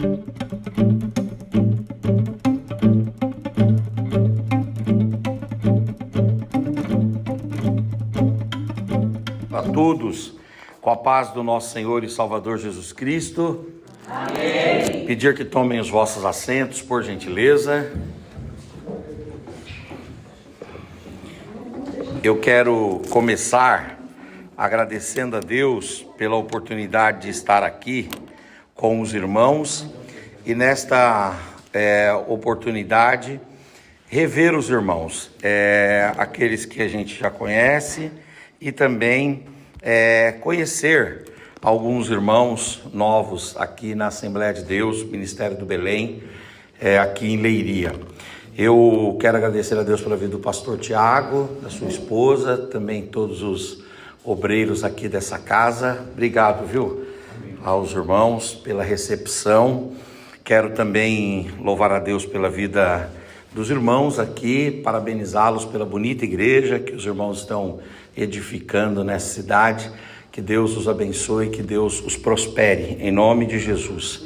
A todos, com a paz do nosso Senhor e Salvador Jesus Cristo. Amém. Pedir que tomem os vossos assentos, por gentileza. Eu quero começar agradecendo a Deus pela oportunidade de estar aqui com os irmãos e nesta oportunidade rever os irmãos, aqueles que a gente já conhece, e também conhecer alguns irmãos novos aqui na Assembleia de Deus, Ministério do Belém, aqui em Leiria. Eu quero agradecer a Deus pela vida do pastor Tiago, da sua esposa, também todos os obreiros aqui dessa casa. Obrigado, viu, aos irmãos pela recepção. Quero também louvar a Deus pela vida dos irmãos aqui, parabenizá-los pela bonita igreja que os irmãos estão edificando nessa cidade. Que Deus os abençoe, que Deus os prospere, em nome de Jesus.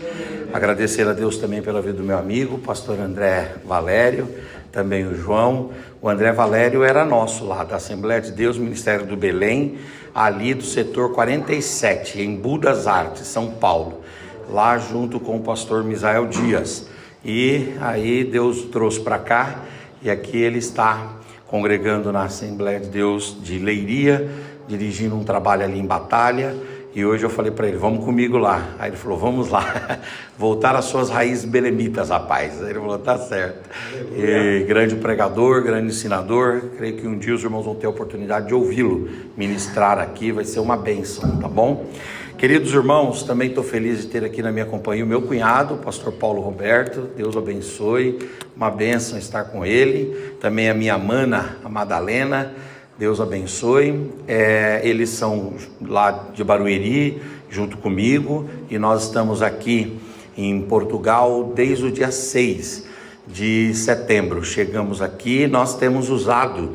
Agradecer a Deus também pela vida do meu amigo, pastor André Valério, também o João. O André Valério era nosso lá, da Assembleia de Deus, Ministério do Belém, ali do setor 47, em Budas Artes, São Paulo, lá junto com o pastor Misael Dias. E aí Deus trouxe para cá, e aqui ele está congregando na Assembleia de Deus de Leiria, dirigindo um trabalho ali em Batalha. E hoje eu falei para ele, vamos comigo lá. Aí ele falou, vamos lá, voltar às suas raízes belemitas, rapaz. Aí ele falou, tá certo. E grande pregador, grande ensinador, creio que um dia os irmãos vão ter a oportunidade de ouvi-lo ministrar aqui, vai ser uma bênção, tá bom? Queridos irmãos, também estou feliz de ter aqui na minha companhia o meu cunhado, o pastor Paulo Roberto. Deus abençoe, uma bênção estar com ele. Também a minha mana, a Madalena. Deus abençoe. Eles são lá de Barueri, junto comigo, e nós estamos aqui em Portugal desde o dia 6 de setembro. Chegamos aqui, nós temos usado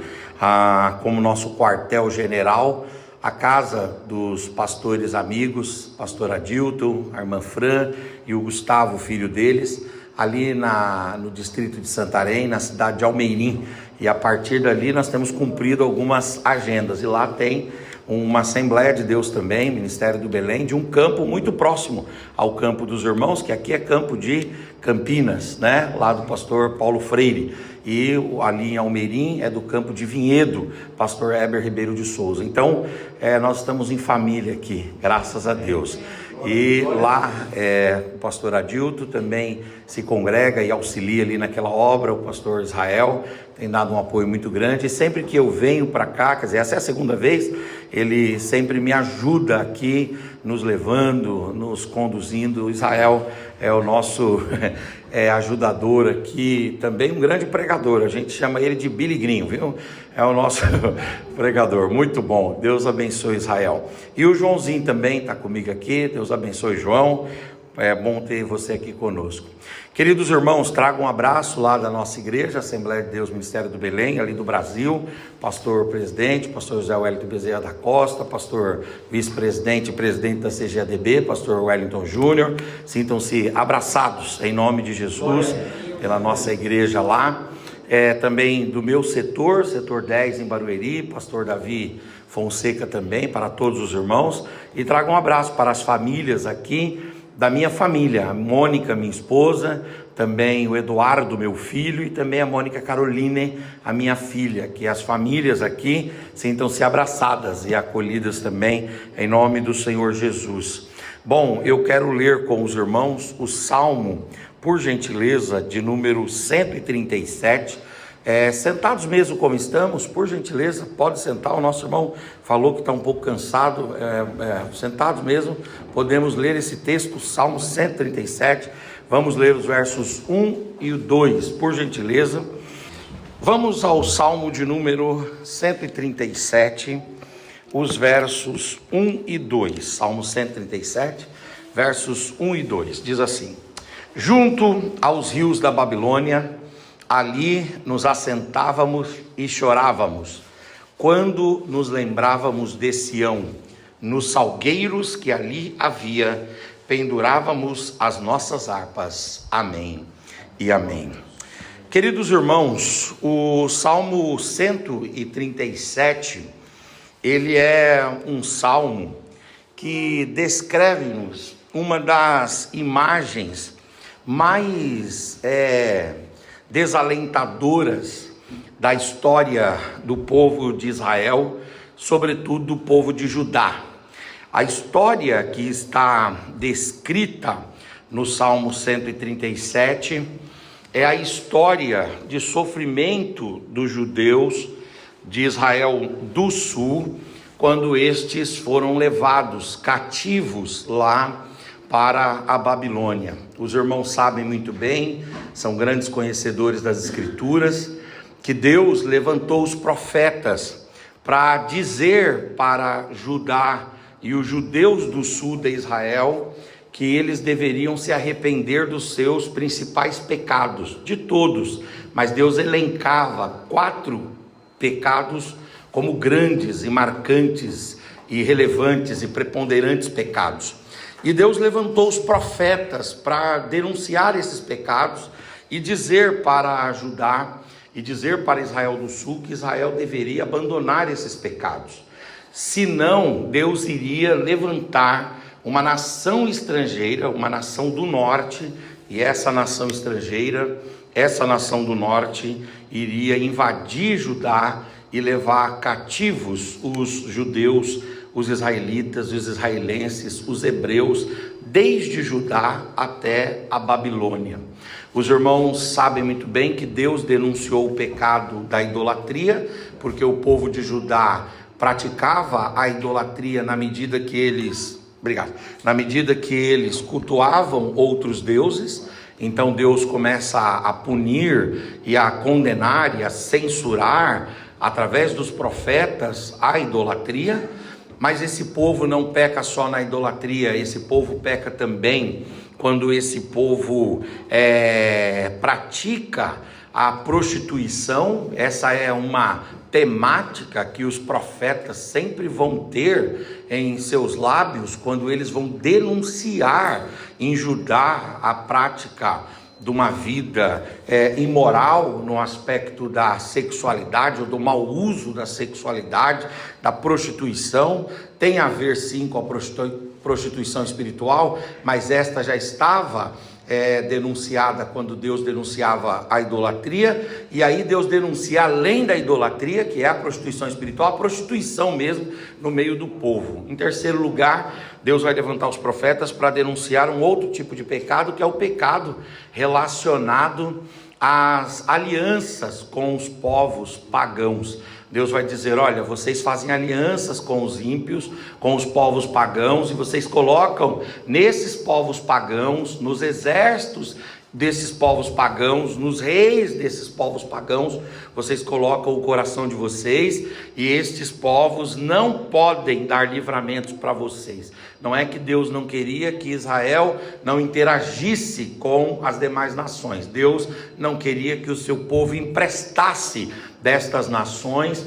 como nosso quartel-general a casa dos pastores amigos, pastor Adilton, a irmã Fran e o Gustavo, filho deles, ali no distrito de Santarém, na cidade de Almeirim. E a partir dali nós temos cumprido algumas agendas. E lá tem uma Assembleia de Deus também, Ministério do Belém, de um campo muito próximo ao campo dos irmãos, que aqui é campo de Campinas, né? Lá do pastor Paulo Freire. E ali em Almeirim é do campo de Vinhedo, pastor Heber Ribeiro de Souza. Então, nós estamos em família aqui, graças a Deus. E lá o pastor Adilto também se congrega e auxilia ali naquela obra. O pastor Israel tem dado um apoio muito grande, e sempre que eu venho para cá, quer dizer, essa é a segunda vez, ele sempre me ajuda aqui, nos levando, nos conduzindo. Israel é o nosso ajudador aqui, também um grande pregador, a gente chama ele de Billy Grinho, viu? É o nosso pregador, muito bom. Deus abençoe Israel. E o Joãozinho também está comigo aqui. Deus abençoe, João. É bom ter você aqui conosco. Queridos irmãos, trago um abraço lá da nossa igreja, Assembleia de Deus, Ministério do Belém, ali do Brasil, pastor presidente, pastor José Wellington Bezerra da Costa, pastor vice-presidente e presidente da CGADB, pastor Wellington Júnior. Sintam-se abraçados em nome de Jesus pela nossa igreja lá. Também do meu setor 10 em Barueri, pastor Davi Fonseca também, para todos os irmãos. E trago um abraço para as famílias aqui, da minha família, a Mônica, minha esposa, também o Eduardo, meu filho, e também a Mônica Caroline, a minha filha, que as famílias aqui sintam-se abraçadas e acolhidas também, em nome do Senhor Jesus. Bom, eu quero ler com os irmãos o Salmo, por gentileza, de número 137, sentados mesmo como estamos, por gentileza, pode sentar. O nosso irmão falou que está um pouco cansado, sentados mesmo, podemos ler esse texto, Salmo 137, vamos ler os versos 1 e 2, por gentileza. Vamos ao Salmo de número 137, os versos 1 e 2, Salmo 137, versos 1 e 2, diz assim: junto aos rios da Babilônia, ali nos assentávamos e chorávamos, quando nos lembrávamos de Sião, nos salgueiros que ali havia, pendurávamos as nossas harpas. Amém e amém. Queridos irmãos, o Salmo 137, ele é um salmo que descreve-nos uma das imagens mais desalentadoras da história do povo de Israel, sobretudo do povo de Judá. A história que está descrita no Salmo 137 é a história de sofrimento dos judeus de Israel do Sul, quando estes foram levados cativos lá para a Babilônia. Os irmãos sabem muito bem, são grandes conhecedores das Escrituras, que Deus levantou os profetas para dizer para Judá e os judeus do sul de Israel que eles deveriam se arrepender dos seus principais pecados, de todos, mas Deus elencava 4 pecados como grandes e marcantes e relevantes e preponderantes pecados. E Deus levantou os profetas para denunciar esses pecados e dizer para Judá e dizer para Israel do Sul que Israel deveria abandonar esses pecados. Senão, Deus iria levantar uma nação estrangeira, uma nação do norte, e essa nação estrangeira, essa nação do norte, iria invadir Judá e levar cativos os judeus, os israelitas, os israelenses, os hebreus, desde Judá até a Babilônia. Os irmãos sabem muito bem que Deus denunciou o pecado da idolatria, porque o povo de Judá praticava a idolatria na medida que eles cultuavam outros deuses. Então Deus começa a punir e a condenar e a censurar através dos profetas a idolatria. Mas esse povo não peca só na idolatria, esse povo peca também quando esse povo pratica a prostituição. Essa é uma temática que os profetas sempre vão ter em seus lábios quando eles vão denunciar em Judá a prática de uma vida imoral no aspecto da sexualidade ou do mau uso da sexualidade, da prostituição. Tem a ver sim com a prostituição espiritual, mas esta já estava denunciada quando Deus denunciava a idolatria, e aí Deus denuncia além da idolatria, que é a prostituição espiritual, a prostituição mesmo no meio do povo. Em terceiro lugar, Deus vai levantar os profetas para denunciar um outro tipo de pecado, que é o pecado relacionado às alianças com os povos pagãos. Deus vai dizer: olha, vocês fazem alianças com os ímpios, com os povos pagãos, e vocês colocam nesses povos pagãos, nos exércitos desses povos pagãos, nos reis desses povos pagãos, vocês colocam o coração de vocês, e estes povos não podem dar livramentos para vocês. Não é que Deus não queria que Israel não interagisse com as demais nações. Deus não queria que o seu povo emprestasse destas nações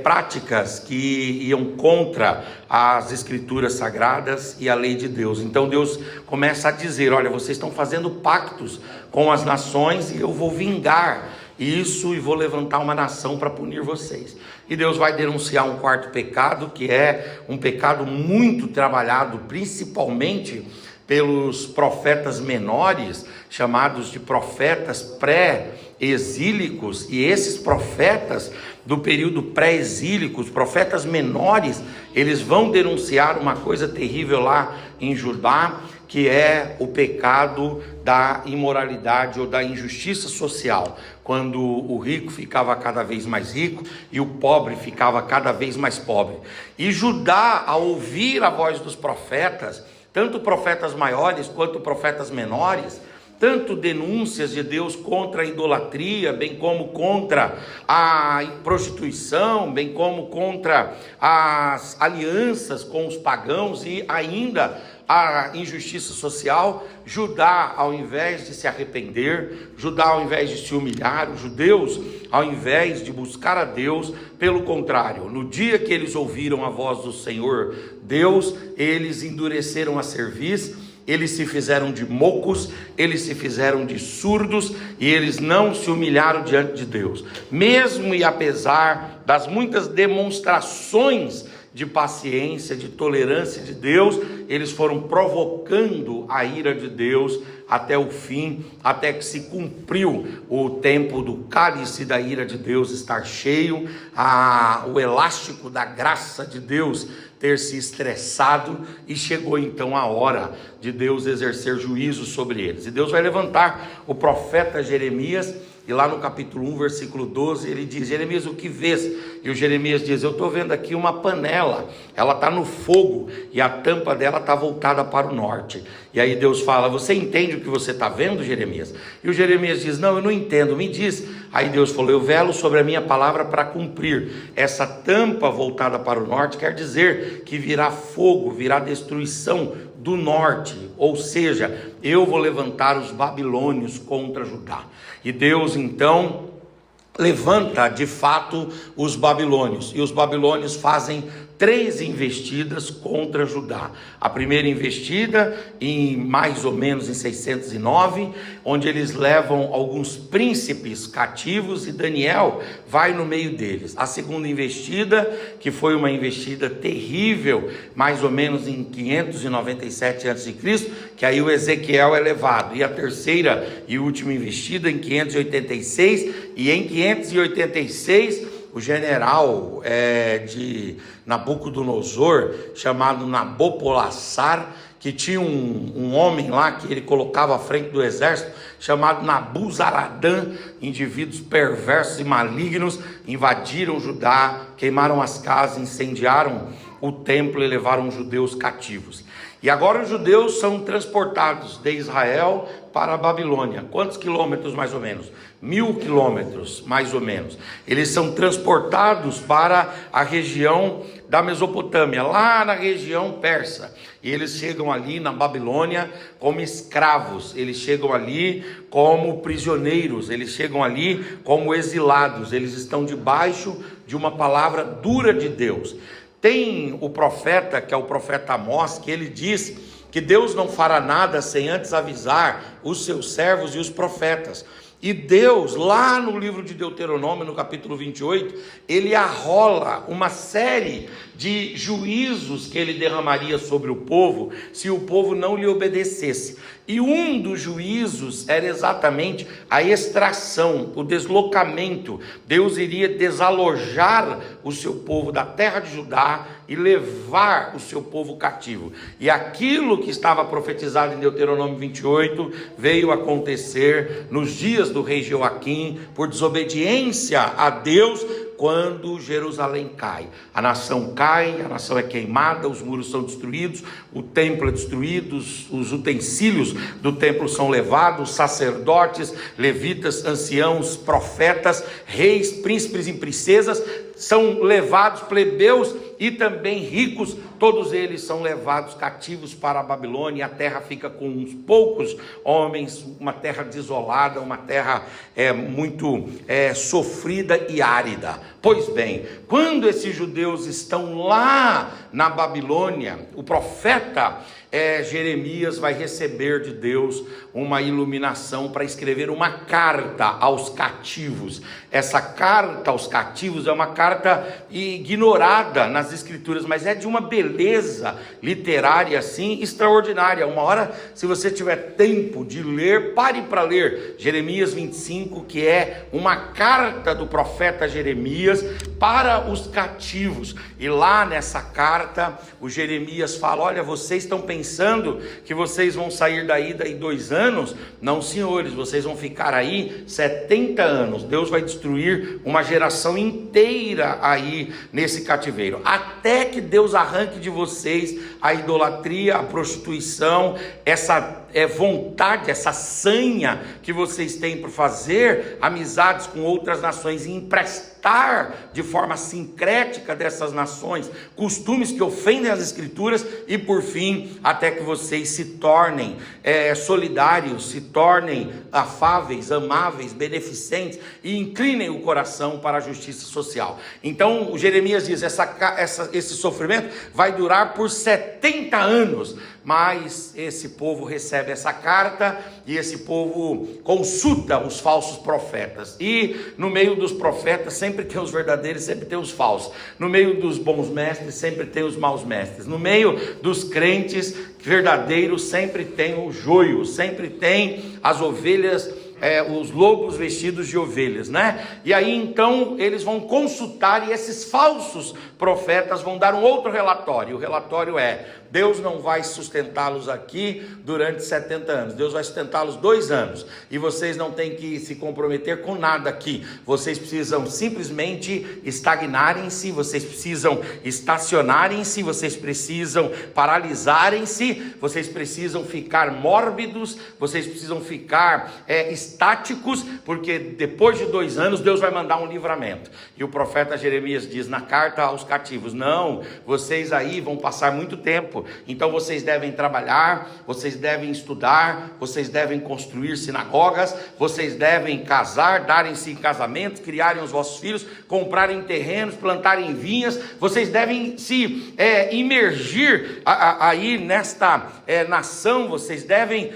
práticas que iam contra as escrituras sagradas e a lei de Deus. Então Deus começa a dizer: olha, vocês estão fazendo pactos com as nações e eu vou vingar isso e vou levantar uma nação para punir vocês. E Deus vai denunciar um quarto pecado, que é um pecado muito trabalhado principalmente pelos profetas menores, chamados de profetas pré-exílicos. E esses profetas do período pré-exílico, os profetas menores, eles vão denunciar uma coisa terrível lá em Judá, que é o pecado da imoralidade ou da injustiça social, quando o rico ficava cada vez mais rico e o pobre ficava cada vez mais pobre. E Judá, ao ouvir a voz dos profetas, tanto profetas maiores quanto profetas menores, tanto denúncias de Deus contra a idolatria, bem como contra a prostituição, bem como contra as alianças com os pagãos e ainda a injustiça social, Judá, ao invés de se arrepender, Judá, ao invés de se humilhar, os judeus, ao invés de buscar a Deus, pelo contrário, no dia que eles ouviram a voz do Senhor Deus, eles endureceram a cerviz eles se fizeram de mocos, eles se fizeram de surdos e eles não se humilharam diante de Deus. Mesmo e apesar das muitas demonstrações de paciência, de tolerância de Deus, eles foram provocando a ira de Deus até o fim, até que se cumpriu o tempo do cálice da ira de Deus estar cheio, o elástico da graça de Deus ter se estressado, e chegou então a hora de Deus exercer juízo sobre eles. E Deus vai levantar o profeta Jeremias, e lá no capítulo 1, versículo 12, ele diz: Jeremias, o que vês? E o Jeremias diz: eu estou vendo aqui uma panela, ela está no fogo, e a tampa dela está voltada para o norte. E aí Deus fala: você entende o que você está vendo, Jeremias? E o Jeremias diz: não, eu não entendo, me diz. Aí Deus falou: eu velo sobre a minha palavra para cumprir. Essa tampa voltada para o norte quer dizer que virá fogo, virá destruição do norte, ou seja, eu vou levantar os babilônios contra Judá. E Deus então levanta de fato os babilônios, e os babilônios fazem 3 investidas contra Judá. A primeira investida em mais ou menos em 609, onde eles levam alguns príncipes cativos e Daniel vai no meio deles. A segunda investida, que foi uma investida terrível, mais ou menos em 597 a.C., que aí o Ezequiel é levado. E a terceira e última investida em 586, e em 586 o general de Nabucodonosor, chamado Nabopolassar, que tinha um homem lá que ele colocava à frente do exército, chamado Nabuzaradã. Indivíduos perversos e malignos invadiram Judá, queimaram as casas, incendiaram o templo e levaram os judeus cativos. E agora os judeus são transportados de Israel para a Babilônia. Quantos quilômetros mais ou menos? 1000 quilômetros mais ou menos. Eles são transportados para a região da Mesopotâmia, lá na região persa. E eles chegam ali na Babilônia como escravos, eles chegam ali como prisioneiros, eles chegam ali como exilados, eles estão debaixo de uma palavra dura de Deus. Tem o profeta, que é o profeta Amós, que ele diz que Deus não fará nada sem antes avisar os seus servos e os profetas. E Deus, lá no livro de Deuteronômio, no capítulo 28, ele arrola uma série de juízos que ele derramaria sobre o povo, se o povo não lhe obedecesse. E um dos juízos era exatamente a extração, o deslocamento. Deus iria desalojar o seu povo da terra de Judá e levar o seu povo cativo. E aquilo que estava profetizado em Deuteronômio 28 veio acontecer nos dias do rei Joaquim, por desobediência a Deus, quando Jerusalém cai. A nação cai, a nação é queimada, os muros são destruídos, o templo é destruído, os utensílios do templo são levados, sacerdotes, levitas, anciãos, profetas, reis, príncipes e princesas são levados, plebeus e também ricos, todos eles são levados cativos para a Babilônia, e a terra fica com uns poucos homens, uma terra desolada, uma terra muito sofrida e árida. Pois bem, quando esses judeus estão lá na Babilônia, o profeta Jeremias vai receber de Deus uma iluminação para escrever uma carta aos cativos. Essa carta aos cativos é uma carta ignorada nas escrituras, mas é de uma beleza literária assim extraordinária. Uma hora, se você tiver tempo de ler, pare para ler Jeremias 25, que é uma carta do profeta Jeremias para os cativos. E lá nessa carta o Jeremias fala: olha, vocês estão pensando que vocês vão sair daí 2 anos? Não, senhores, vocês vão ficar aí 70 anos. Deus vai destruir uma geração inteira aí nesse cativeiro, até que Deus arranque de vocês a idolatria, a prostituição, essa vontade, essa sanha que vocês têm por fazer amizades com outras nações e emprestar de forma sincrética dessas nações costumes que ofendem as escrituras, e por fim, até que vocês se tornem solidários, se tornem afáveis, amáveis, beneficentes e inclinem o coração para a justiça social. Então o Jeremias diz: esse sofrimento vai durar por 70 anos, mas esse povo recebe essa carta e esse povo consulta os falsos profetas. E no meio dos profetas sempre tem os verdadeiros, sempre tem os falsos. No meio dos bons mestres sempre tem os maus mestres. No meio dos crentes verdadeiros sempre tem o joio, sempre tem as ovelhas, os lobos vestidos de ovelhas, né? E aí então eles vão consultar, e esses falsos profetas vão dar um outro relatório. O relatório é: Deus não vai sustentá-los aqui durante 70 anos, Deus vai sustentá-los 2 anos, e vocês não têm que se comprometer com nada aqui, vocês precisam simplesmente estagnarem-se, vocês precisam estacionarem-se, vocês precisam paralisarem-se, vocês precisam ficar mórbidos, vocês precisam ficar estáticos, porque depois de 2 anos Deus vai mandar um livramento. E o profeta Jeremias diz na carta aos cativos: não, vocês aí vão passar muito tempo, então vocês devem trabalhar, vocês devem estudar, vocês devem construir sinagogas, vocês devem casar, darem-se em casamento, criarem os vossos filhos, comprarem terrenos, plantarem vinhas, vocês devem se imergir aí nesta nação, vocês devem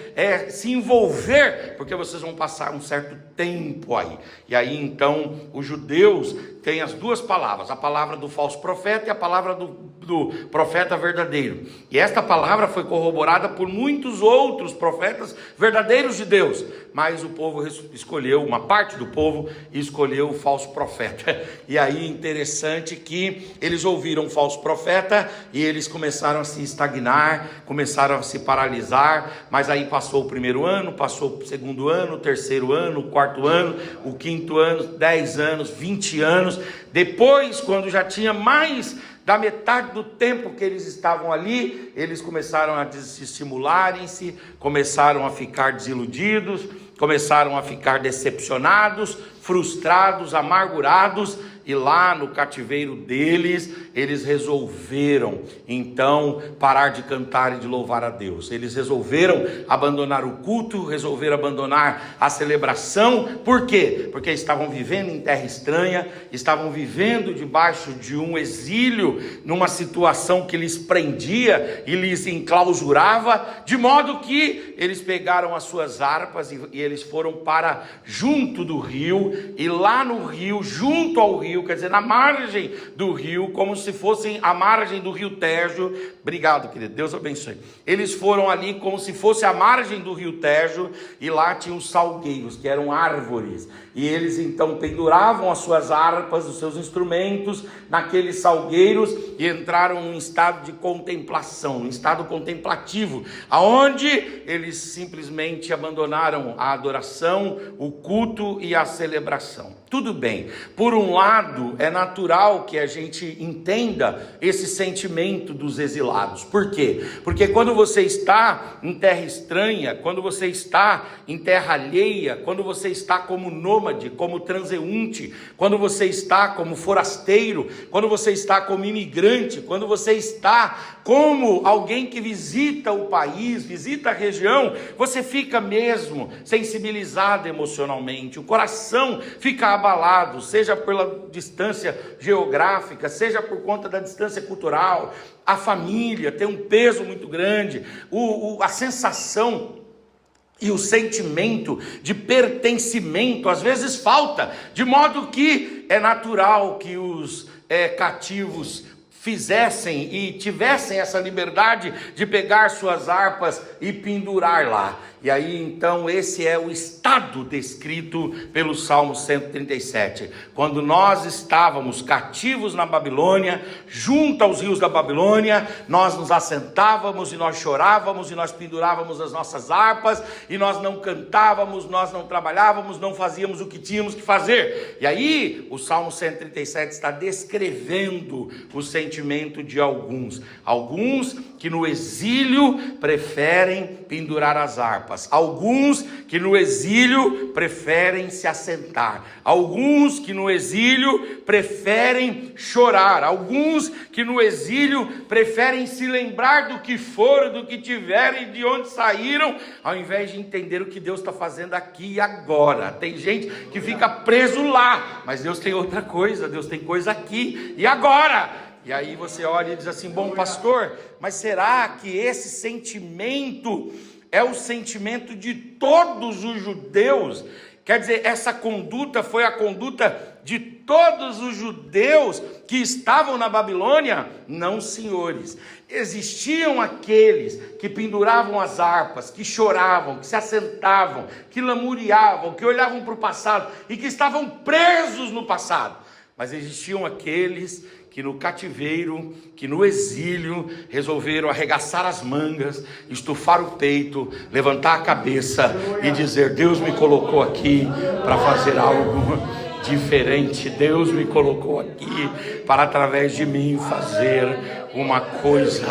se envolver, porque vocês vão passar um certo tempo aí. E aí então os judeus têm as duas palavras, a palavra do falso profeta e a palavra do profeta verdadeiro. E esta palavra foi corroborada por muitos outros profetas verdadeiros de Deus, mas o povo escolheu, uma parte do povo escolheu o falso profeta. E aí interessante que eles ouviram o falso profeta e eles começaram a se estagnar, começaram a se paralisar. Mas aí passou o 1º ano, passou o 2º ano, o 3º ano, o 4º ano, o 5º ano, 10 anos, 20 anos. Depois, quando já tinha mais da metade do tempo que eles estavam ali, eles começaram a desestimularem-se, começaram a ficar desiludidos, começaram a ficar decepcionados, frustrados, amargurados. E lá no cativeiro deles, eles resolveram então parar de cantar e de louvar a Deus. Eles resolveram abandonar o culto, resolveram abandonar a celebração. Por quê? Porque estavam vivendo em terra estranha, estavam vivendo debaixo de um exílio, numa situação que lhes prendia e lhes enclausurava, de modo que eles pegaram as suas harpas e eles foram para junto do rio, e lá no rio, junto ao rio, quer dizer, na margem do rio, como se fossem a margem do rio Tejo. Obrigado, querido, Deus abençoe. Eles foram ali como se fosse a margem do rio Tejo, e lá tinham os salgueiros, que eram árvores, e eles então penduravam as suas harpas, os seus instrumentos naqueles salgueiros, e entraram num estado de contemplação, num estado contemplativo, aonde eles simplesmente abandonaram a adoração, o culto e a celebração. Tudo bem, por um lado é natural que a gente entenda esse sentimento dos exilados. Por quê? Porque quando você está em terra estranha, quando você está em terra alheia, quando você está como nômade, como transeunte, quando você está como forasteiro, quando você está como imigrante, quando você está como alguém que visita o país, visita a região, você fica mesmo sensibilizado emocionalmente, o coração fica abalado, seja pela distância geográfica, seja por conta da distância cultural. A família tem um peso muito grande, a sensação e o sentimento de pertencimento às vezes falta, de modo que é natural que os cativos fizessem e tivessem essa liberdade de pegar suas harpas e pendurar lá. E aí então esse é o estado descrito pelo Salmo 137. Quando nós estávamos cativos na Babilônia, junto aos rios da Babilônia, nós nos assentávamos e nós chorávamos e nós pendurávamos as nossas harpas e nós não cantávamos, nós não trabalhávamos, não fazíamos o que tínhamos que fazer. E aí o Salmo 137 está descrevendo o sentimento de alguns que no exílio preferem pendurar as harpas, alguns que no exílio preferem se assentar, alguns que no exílio preferem chorar, alguns que no exílio preferem se lembrar do que foram, do que tiveram e de onde saíram, ao invés de entender o que Deus está fazendo aqui e agora. Tem gente que fica preso lá, mas Deus tem outra coisa, Deus tem coisa aqui e agora. E aí você olha e diz assim: bom pastor, mas será que esse sentimento é o sentimento de todos os judeus? Quer dizer, essa conduta foi a conduta de todos os judeus que estavam na Babilônia? Não, senhores. Existiam aqueles que penduravam as harpas, que choravam, que se assentavam, que lamuriavam, que olhavam para o passado e que estavam presos no passado. Mas existiam aqueles que no cativeiro, que no exílio, resolveram arregaçar as mangas, estufar o peito, levantar a cabeça e dizer: Deus me colocou aqui para fazer algo diferente. Deus me colocou aqui para, através de mim, fazer uma coisa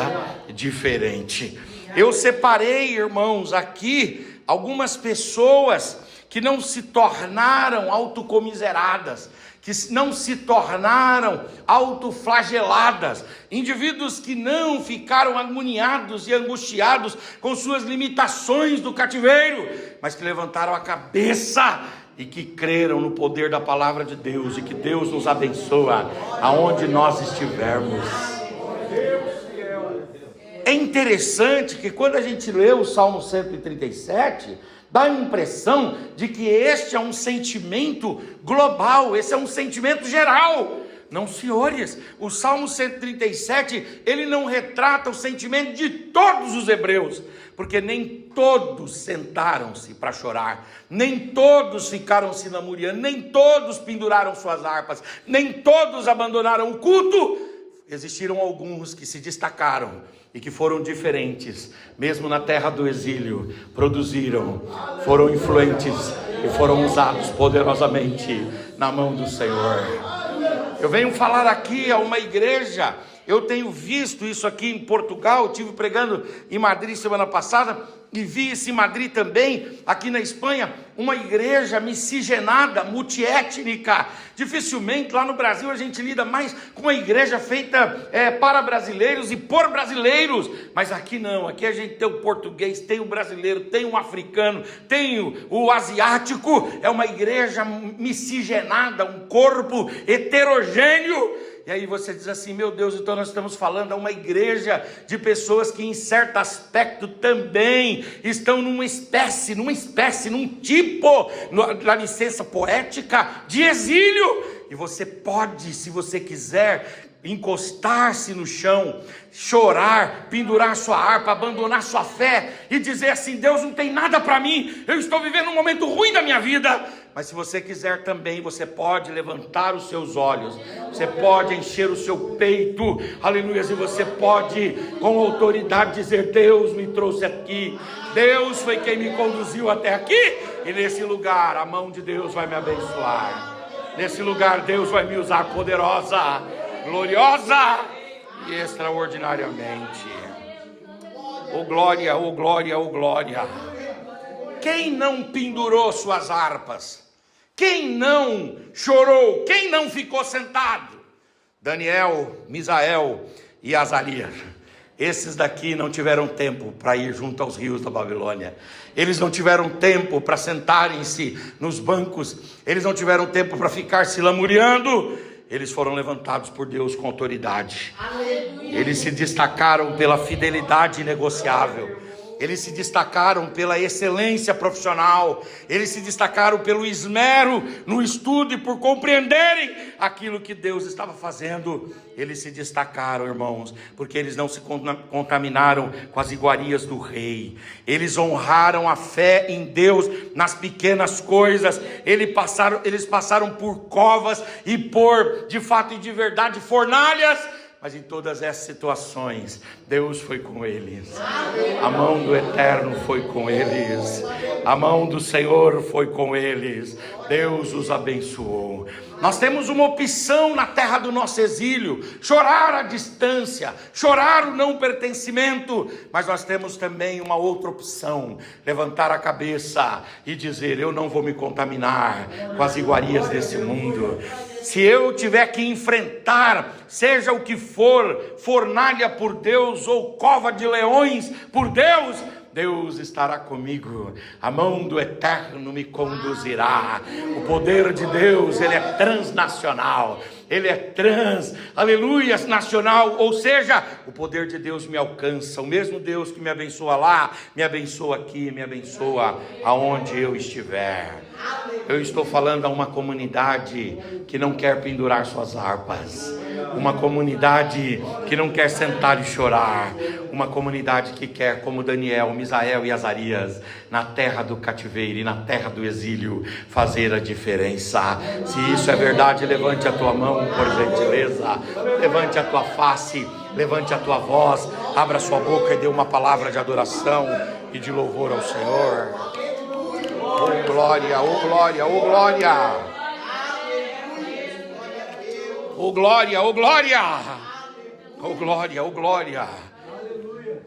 diferente. Eu separei, irmãos, aqui algumas pessoas que não se tornaram autocomiseradas, que não se tornaram autoflageladas, indivíduos que não ficaram agoniados e angustiados com suas limitações do cativeiro, mas que levantaram a cabeça e que creram no poder da palavra de Deus, e que Deus nos abençoa aonde nós estivermos. É interessante que quando a gente lê o Salmo 137, dá a impressão de que este é um sentimento global, esse é um sentimento geral. Não, senhores, o Salmo 137, ele não retrata o sentimento de todos os hebreus, porque nem todos sentaram-se para chorar, nem todos ficaram se lamuriando, nem todos penduraram suas harpas, nem todos abandonaram o culto. Existiram alguns que se destacaram e que foram diferentes, mesmo na terra do exílio, produziram, foram influentes e foram usados poderosamente na mão do Senhor. Eu venho falar aqui a uma igreja, eu tenho visto isso aqui em Portugal, estive pregando em Madrid semana passada, e vi isso em Madrid também, aqui na Espanha, uma igreja miscigenada, multiétnica. Dificilmente lá no Brasil a gente lida mais com uma igreja feita para brasileiros e por brasileiros, mas aqui não, aqui a gente tem o português, tem o brasileiro, tem o africano, tem o asiático. É uma igreja miscigenada, um corpo heterogêneo. E aí você diz assim: meu Deus, então nós estamos falando a uma igreja de pessoas que em certo aspecto também estão num tipo, na licença poética, de exílio. E você pode, se você quiser, encostar-se no chão, chorar, pendurar sua harpa, abandonar sua fé e dizer assim: Deus não tem nada para mim, eu estou vivendo um momento ruim da minha vida. Mas se você quiser também, você pode levantar os seus olhos, você pode encher o seu peito, aleluia, e você pode com autoridade dizer: Deus me trouxe aqui, Deus foi quem me conduziu até aqui, e nesse lugar a mão de Deus vai me abençoar, nesse lugar Deus vai me usar poderosa, gloriosa e extraordinariamente. Oh glória, oh glória, oh glória. Quem não pendurou suas harpas? Quem não chorou? Quem não ficou sentado? Daniel, Misael e Azarias. Esses daqui não tiveram tempo para ir junto aos rios da Babilônia. Eles não tiveram tempo para sentarem-se nos bancos. Eles não tiveram tempo para ficar se lamuriando. Eles foram levantados por Deus com autoridade. Aleluia. Eles se destacaram pela fidelidade inegociável. Eles se destacaram pela excelência profissional. Eles se destacaram pelo esmero no estudo e por compreenderem aquilo que Deus estava fazendo. Eles se destacaram, irmãos, porque eles não se contaminaram com as iguarias do rei. Eles honraram a fé em Deus nas pequenas coisas. Eles passaram por covas e por, de fato e de verdade, fornalhas. Mas em todas essas situações, Deus foi com eles. A mão do Eterno foi com eles. A mão do Senhor foi com eles. Deus os abençoou. Nós temos uma opção na terra do nosso exílio: chorar à distância, chorar o não pertencimento. Mas nós temos também uma outra opção: levantar a cabeça e dizer: eu não vou me contaminar com as iguarias desse mundo. Se eu tiver que enfrentar, seja o que for, fornalha por Deus ou cova de leões por Deus, Deus estará comigo, a mão do Eterno me conduzirá. O poder de Deus, ele é transnacional, ele é aleluia, nacional, ou seja, o poder de Deus me alcança. O mesmo Deus que me abençoa lá, me abençoa aqui, me abençoa aonde eu estiver. Eu estou falando a uma comunidade que não quer pendurar suas harpas, uma comunidade que não quer sentar e chorar, uma comunidade que quer, como Daniel, Misael e Azarias, na terra do cativeiro e na terra do exílio, fazer a diferença. Se isso é verdade, levante a tua mão, por gentileza, levante a tua face, levante a tua voz, abra sua boca e dê uma palavra de adoração e de louvor ao Senhor. Oh glória, oh glória, oh glória, oh glória, oh glória, oh glória, oh glória.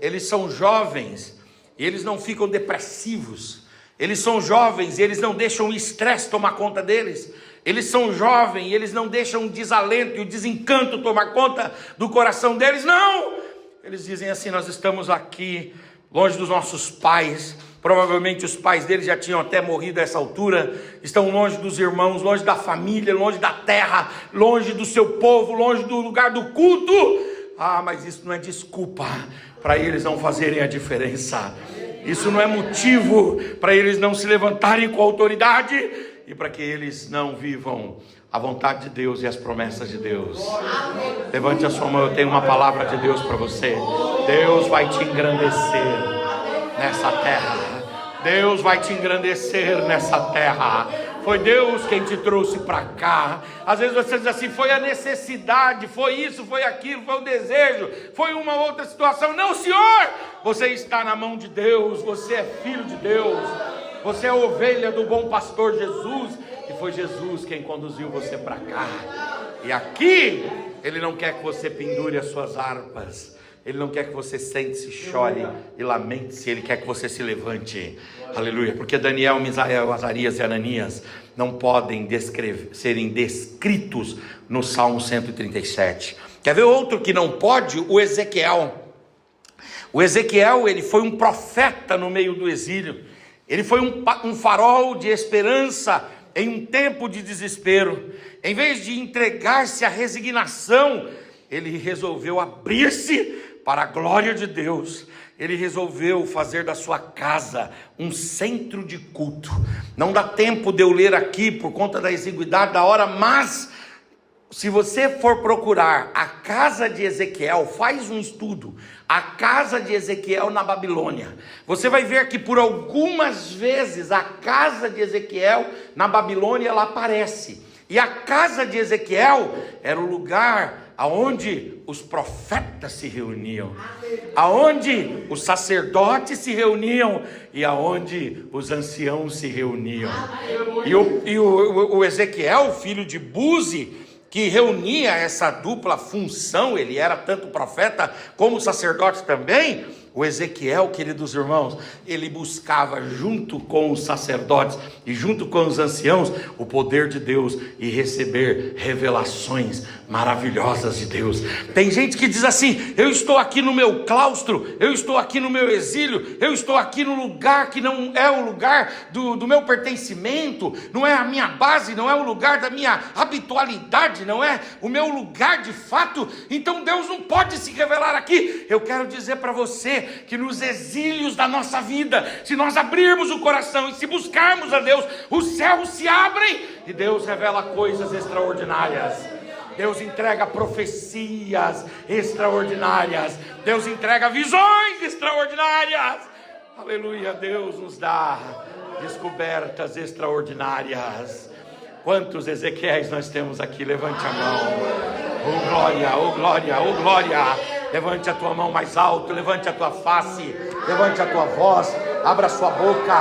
Eles são jovens e eles não ficam depressivos. Eles são jovens e eles não deixam o estresse tomar conta deles. Eles são jovens e eles não deixam o desalento e o desencanto tomar conta do coração deles. Não! Eles dizem assim: nós estamos aqui longe dos nossos pais. Provavelmente os pais deles já tinham até morrido a essa altura. Estão longe dos irmãos, longe da família, longe da terra, longe do seu povo, longe do lugar do culto. Mas isso não é desculpa para eles não fazerem a diferença. Isso não é motivo para eles não se levantarem com autoridade e para que eles não vivam a vontade de Deus e as promessas de Deus. Levante a sua mão, eu tenho uma palavra de Deus para você. Deus vai te engrandecer nessa terra. Deus vai te engrandecer nessa terra. Foi Deus quem te trouxe para cá. Às vezes você diz assim: foi a necessidade, foi isso, foi aquilo, foi o desejo, foi uma outra situação. Não, Senhor, você está na mão de Deus, você é filho de Deus, você é ovelha do bom pastor Jesus, e foi Jesus quem conduziu você para cá. E aqui Ele não quer que você pendure as suas harpas, Ele não quer que você sente-se, chore e lamente-se. Ele quer que você se levante. Aleluia. Porque Daniel, Misael, Azarias e Ananias não podem serem descritos no Salmo 137. Quer ver outro que não pode? O Ezequiel. O Ezequiel, ele foi um profeta no meio do exílio. Ele foi um farol de esperança em um tempo de desespero. Em vez de entregar-se à resignação, ele resolveu abrir-se para a glória de Deus. Ele resolveu fazer da sua casa um centro de culto. Não dá tempo de eu ler aqui por conta da exiguidade da hora, mas se você for procurar a casa de Ezequiel, faz um estudo, a casa de Ezequiel na Babilônia, você vai ver que por algumas vezes a casa de Ezequiel na Babilônia ela aparece. E a casa de Ezequiel era o lugar aonde os profetas se reuniam, aonde os sacerdotes se reuniam e aonde os anciãos se reuniam. E o Ezequiel, filho de Buzi, que reunia essa dupla função, ele era tanto profeta como sacerdote também. O Ezequiel, queridos irmãos, ele buscava junto com os sacerdotes e junto com os anciãos o poder de Deus e receber revelações maravilhosas de Deus. Tem gente que diz assim: eu estou aqui no meu claustro, eu estou aqui no meu exílio, eu estou aqui no lugar que não é o lugar do meu pertencimento, não é a minha base, não é o lugar da minha habitualidade, não é o meu lugar de fato, então Deus não pode se revelar aqui. Eu quero dizer para você que nos exílios da nossa vida, se nós abrirmos o coração e se buscarmos a Deus, os céus se abrem e Deus revela coisas extraordinárias. Deus entrega profecias extraordinárias, Deus entrega visões extraordinárias. Aleluia, Deus nos dá descobertas extraordinárias. Quantos Ezequiéis nós temos aqui? Levante a mão. Oh glória, oh glória, oh glória. Levante a tua mão mais alto, levante a tua face, levante a tua voz, abra a sua boca.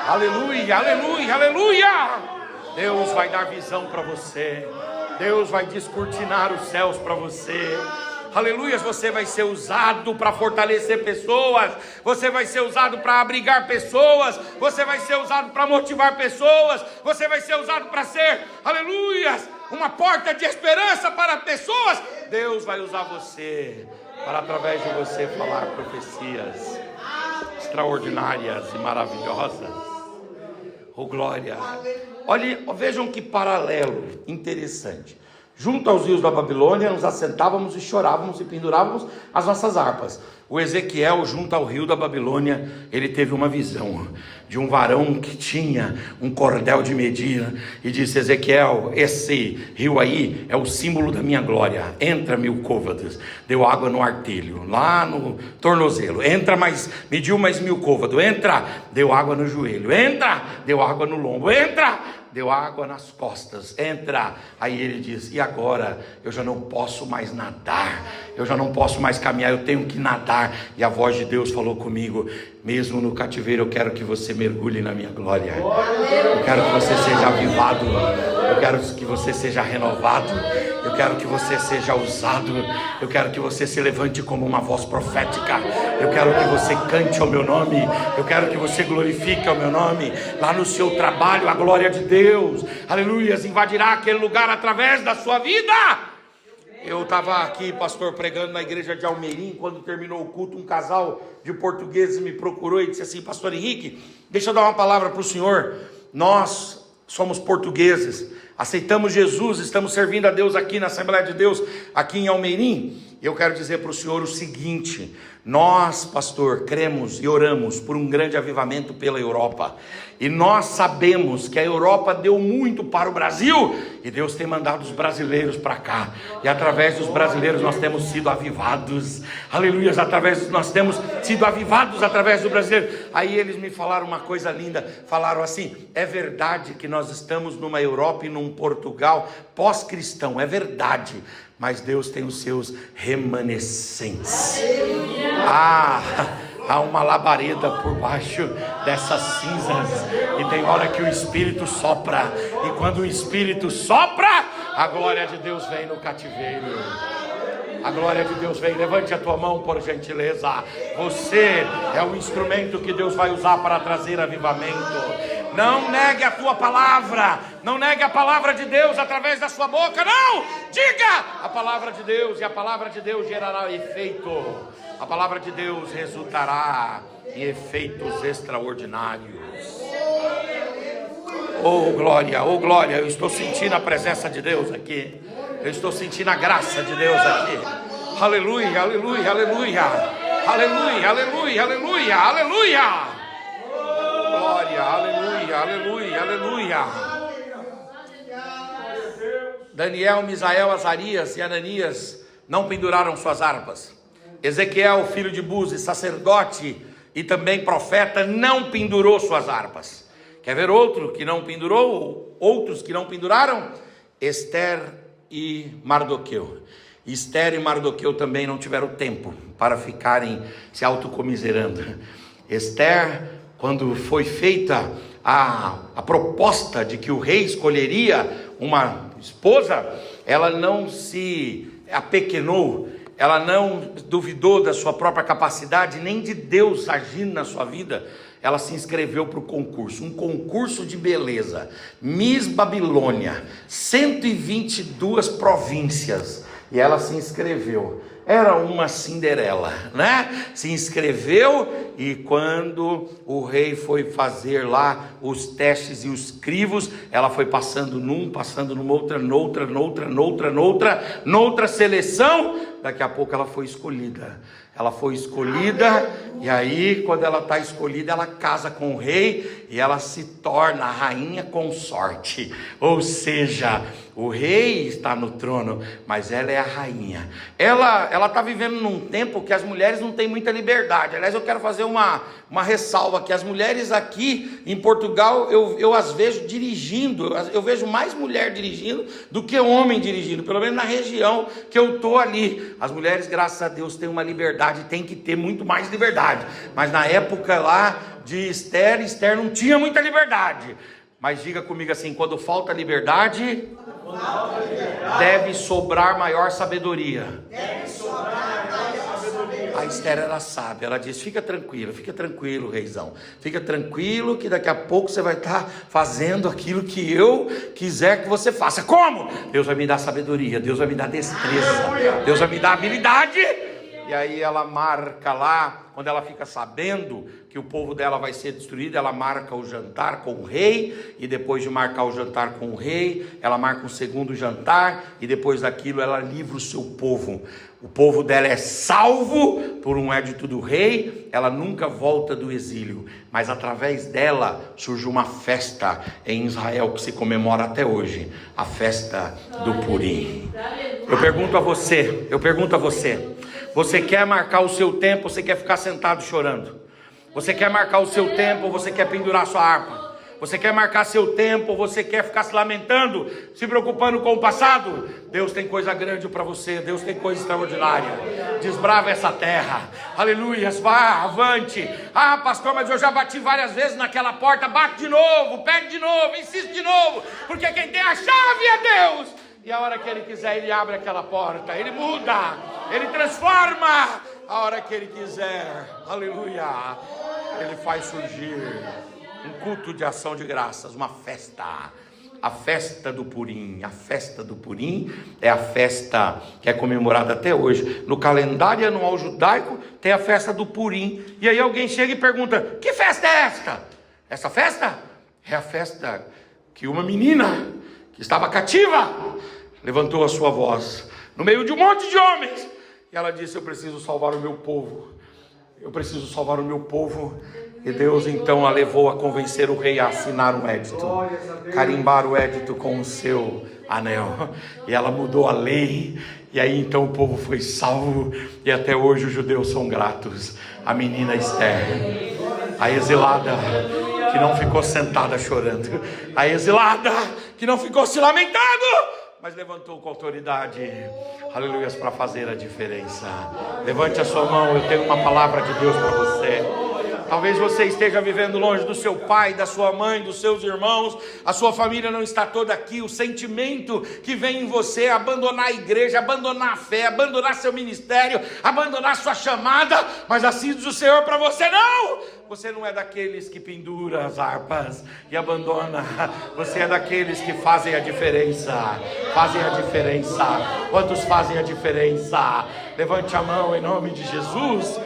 Aleluia, aleluia, aleluia. Deus vai dar visão para você. Deus vai descortinar os céus para você. Aleluia, você vai ser usado para fortalecer pessoas, você vai ser usado para abrigar pessoas, você vai ser usado para motivar pessoas, você vai ser usado para ser, aleluia, uma porta de esperança para pessoas. Deus vai usar você para através de você falar profecias extraordinárias e maravilhosas. Oh, glória! Olhe, vejam que paralelo interessante. Junto aos rios da Babilônia, nos assentávamos e chorávamos e pendurávamos as nossas harpas. O Ezequiel, junto ao rio da Babilônia, ele teve uma visão de um varão que tinha um cordel de medir e disse: Ezequiel, esse rio aí é o símbolo da minha glória. Entra 1000 côvados, deu água no artelho, lá no tornozelo. Entra mais, mediu mais 1000 côvados. Entra, deu água no joelho. Entra, deu água no lombo. Entra, deu água nas costas. Entra. Aí ele diz: e agora? Eu já não posso mais nadar, eu já não posso mais caminhar, eu tenho que nadar. E a voz de Deus falou comigo: mesmo no cativeiro, eu quero que você mergulhe na minha glória. Eu quero que você seja avivado, eu quero que você seja renovado, eu quero que você seja usado, eu quero que você se levante como uma voz profética, eu quero que você cante ao meu nome, eu quero que você glorifique ao meu nome. Lá no seu trabalho, a glória de Deus, aleluia, invadirá aquele lugar através da sua vida. Eu estava aqui, pastor, pregando na igreja de Almeirim. Quando terminou o culto, um casal de portugueses me procurou e disse assim: pastor Henrique, deixa eu dar uma palavra para o senhor. Nós somos portugueses, aceitamos Jesus, estamos servindo a Deus aqui na Assembleia de Deus, aqui em Almeirim. Eu quero dizer para o senhor o seguinte: nós, pastor, cremos e oramos por um grande avivamento pela Europa, e nós sabemos que a Europa deu muito para o Brasil, e Deus tem mandado os brasileiros para cá, e através dos brasileiros nós temos sido avivados, aleluia, nós temos sido avivados através do brasileiro. Aí eles me falaram uma coisa linda, falaram assim: é verdade que nós estamos numa Europa e num Portugal pós-cristão, é verdade, mas Deus tem os seus remanescentes. Há uma labareda por baixo dessas cinzas, e tem hora que o Espírito sopra, e quando o Espírito sopra, a glória de Deus vem no cativeiro. A glória de Deus vem. Levante a tua mão, por gentileza. Você é o instrumento que Deus vai usar para trazer avivamento. Não negue a tua palavra, não negue a palavra de Deus através da sua boca, não! Diga a palavra de Deus, e a palavra de Deus gerará efeito. A palavra de Deus resultará em efeitos extraordinários. Oh glória, eu estou sentindo a presença de Deus aqui. Eu estou sentindo a graça de Deus aqui. Aleluia, aleluia, aleluia. Aleluia, aleluia, aleluia, aleluia. Glória, aleluia, aleluia, aleluia. Daniel, Misael, Azarias e Ananias não penduraram suas harpas. Ezequiel, filho de Buzi, sacerdote e também profeta, não pendurou suas harpas. Quer ver outro que não pendurou? Outros que não penduraram? Esther e Mardoqueu. Esther e Mardoqueu também não tiveram tempo para ficarem se autocomiserando. Esther, quando foi feita a proposta de que o rei escolheria uma esposa, ela não se apequenou, ela não duvidou da sua própria capacidade, nem de Deus agindo na sua vida. Ela se inscreveu para o concurso, um concurso de beleza, Miss Babilônia, 122 províncias, e ela se inscreveu. Era uma Cinderela, né? Se inscreveu, e quando o rei foi fazer lá os testes e os crivos, ela foi passando numa outra seleção. Daqui a pouco ela foi escolhida. E aí, quando ela está escolhida, ela casa com o rei e ela se torna a rainha consorte. Ou seja, o rei está no trono, mas ela é a rainha. Ela está vivendo num tempo que as mulheres não têm muita liberdade. Aliás, eu quero fazer uma ressalva, que as mulheres aqui em Portugal, eu as vejo dirigindo, eu vejo mais mulher dirigindo do que homem dirigindo, pelo menos na região que eu estou ali. As mulheres, graças a Deus, têm uma liberdade, tem que ter muito mais liberdade, mas na época lá de Esther não tinha muita liberdade. Mas diga comigo assim: quando falta liberdade, deve sobrar maior sabedoria. A Esther era sábia, ela disse: fica tranquilo, reizão, fica tranquilo que daqui a pouco você vai estar fazendo aquilo que eu quiser que você faça. Como? Deus vai me dar sabedoria, Deus vai me dar destreza, Deus vai me dar habilidade. E aí ela marca lá, quando ela fica sabendo que que o povo dela vai ser destruído, ela marca o jantar com o rei, e depois de marcar o jantar com o rei, ela marca um segundo jantar, e depois daquilo ela livra o seu povo. O povo dela é salvo por um edito do rei, ela nunca volta do exílio, mas através dela surge uma festa em Israel que se comemora até hoje, a festa do Purim. Eu pergunto a você, você quer marcar o seu tempo ou você quer ficar sentado chorando? Você quer marcar o seu tempo ou você quer pendurar sua harpa? Você quer marcar seu tempo ou você quer ficar se lamentando, se preocupando com o passado? Deus tem coisa grande para você, Deus tem coisa extraordinária. Desbrava essa terra, aleluias, vá, avante. Ah, pastor, mas eu já bati várias vezes naquela porta. Bate de novo, pede de novo, insiste de novo, porque quem tem a chave é Deus. E a hora que Ele quiser, Ele abre aquela porta, Ele muda, Ele transforma. A hora que Ele quiser, aleluia, Ele faz surgir um culto de ação de graças, uma festa, a festa do Purim. A festa do Purim é a festa que é comemorada até hoje. No calendário anual judaico tem a festa do Purim. E aí alguém chega e pergunta: que festa é esta? Essa festa é a festa que uma menina que estava cativa levantou a sua voz no meio de um monte de homens, e ela disse: eu preciso salvar o meu povo, eu preciso salvar o meu povo. E Deus então a levou a convencer o rei a assinar um édito, carimbar o édito com o seu anel, e ela mudou a lei, e aí então o povo foi salvo, e até hoje os judeus são gratos. A menina Esther, a exilada que não ficou sentada chorando, a exilada que não ficou se lamentando, mas levantou com autoridade, aleluias, para fazer a diferença. Levante a sua mão, eu tenho uma palavra de Deus para você. Talvez você esteja vivendo longe do seu pai, da sua mãe, dos seus irmãos, a sua família não está toda aqui. O sentimento que vem em você é abandonar a igreja, abandonar a fé, abandonar seu ministério, abandonar sua chamada, mas assim diz o Senhor para você: não! Você não é daqueles que pendura as harpas e abandona, você é daqueles que fazem a diferença. Fazem a diferença. Quantos fazem a diferença? Levante a mão em nome de Jesus,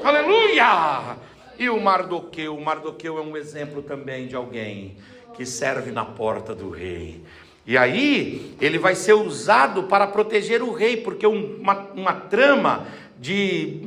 aleluia! E o Mardoqueu é um exemplo também de alguém que serve na porta do rei. E aí ele vai ser usado para proteger o rei, porque uma trama de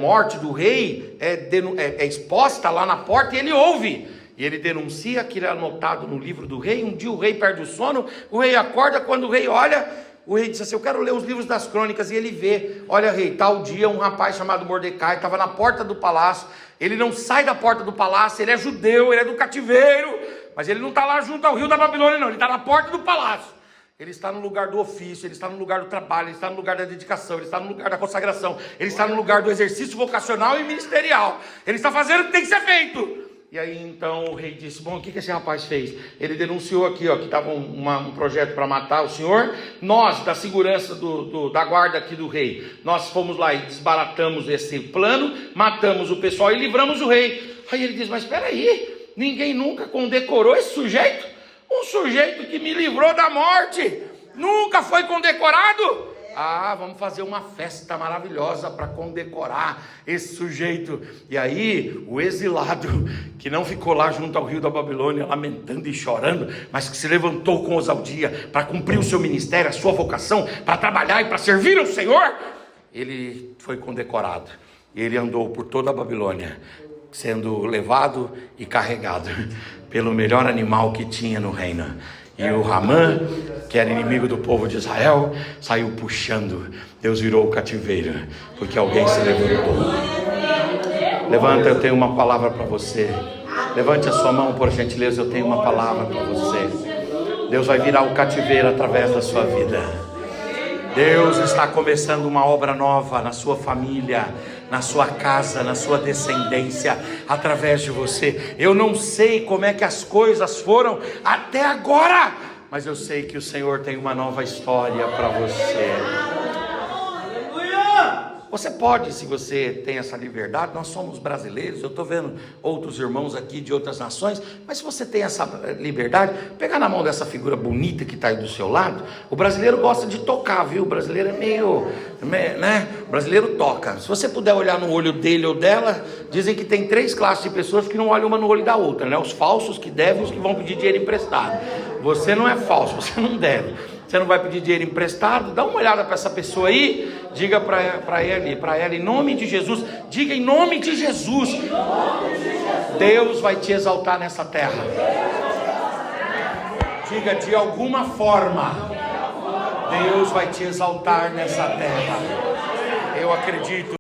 morte do rei é exposta lá na porta, e ele ouve. E ele denuncia aquilo anotado no livro do rei. Um dia o rei perde o sono, o rei acorda, quando o rei olha, o rei diz assim: eu quero ler os livros das crônicas. E ele vê: olha, rei, tal dia um rapaz chamado Mordecai estava na porta do palácio. Ele não sai da porta do palácio, ele é judeu, ele é do cativeiro, mas ele não está lá junto ao rio da Babilônia, não. Ele está na porta do palácio. Ele está no lugar do ofício, ele está no lugar do trabalho, ele está no lugar da dedicação, ele está no lugar da consagração, ele está no lugar do exercício vocacional e ministerial. Ele está fazendo o que tem que ser feito. E aí então o rei disse: bom, o que esse rapaz fez? Ele denunciou aqui, que estava um projeto para matar o senhor. Nós, da segurança da guarda aqui do rei, nós fomos lá e desbaratamos esse plano, matamos o pessoal e livramos o rei. Aí ele diz: mas espera aí, ninguém nunca condecorou esse sujeito? Um sujeito que me livrou da morte nunca foi condecorado? Ah, vamos fazer uma festa maravilhosa para condecorar esse sujeito. E aí o exilado, que não ficou lá junto ao rio da Babilônia lamentando e chorando, mas que se levantou com ousadia para cumprir o seu ministério, a sua vocação, para trabalhar e para servir ao Senhor, ele foi condecorado. E ele andou por toda a Babilônia, sendo levado e carregado pelo melhor animal que tinha no reino. E o Ramã, que era inimigo do povo de Israel, saiu puxando. Deus virou o cativeiro, porque alguém se levantou. Levanta, eu tenho uma palavra para você. Levante a sua mão, por gentileza, eu tenho uma palavra para você. Deus vai virar o cativeiro através da sua vida. Deus está começando uma obra nova na sua família, na sua casa, na sua descendência, através de você. Eu não sei como é que as coisas foram até agora, mas eu sei que o Senhor tem uma nova história para você. Você pode, se você tem essa liberdade, nós somos brasileiros, eu estou vendo outros irmãos aqui de outras nações, mas se você tem essa liberdade, pegar na mão dessa figura bonita que está aí do seu lado. O brasileiro gosta de tocar, viu? O brasileiro é meio, né? O brasileiro toca. Se você puder olhar no olho dele ou dela, dizem que tem 3 classes de pessoas que não olham uma no olho da outra, né? Os falsos que devem e os que vão pedir dinheiro emprestado. Você não é falso, você não deve. Você não vai pedir dinheiro emprestado. Dá uma olhada para essa pessoa aí. Diga para ela, em nome de Jesus. Diga em nome de Jesus. Deus vai te exaltar nessa terra. Diga, de alguma forma, Deus vai te exaltar nessa terra. Eu acredito.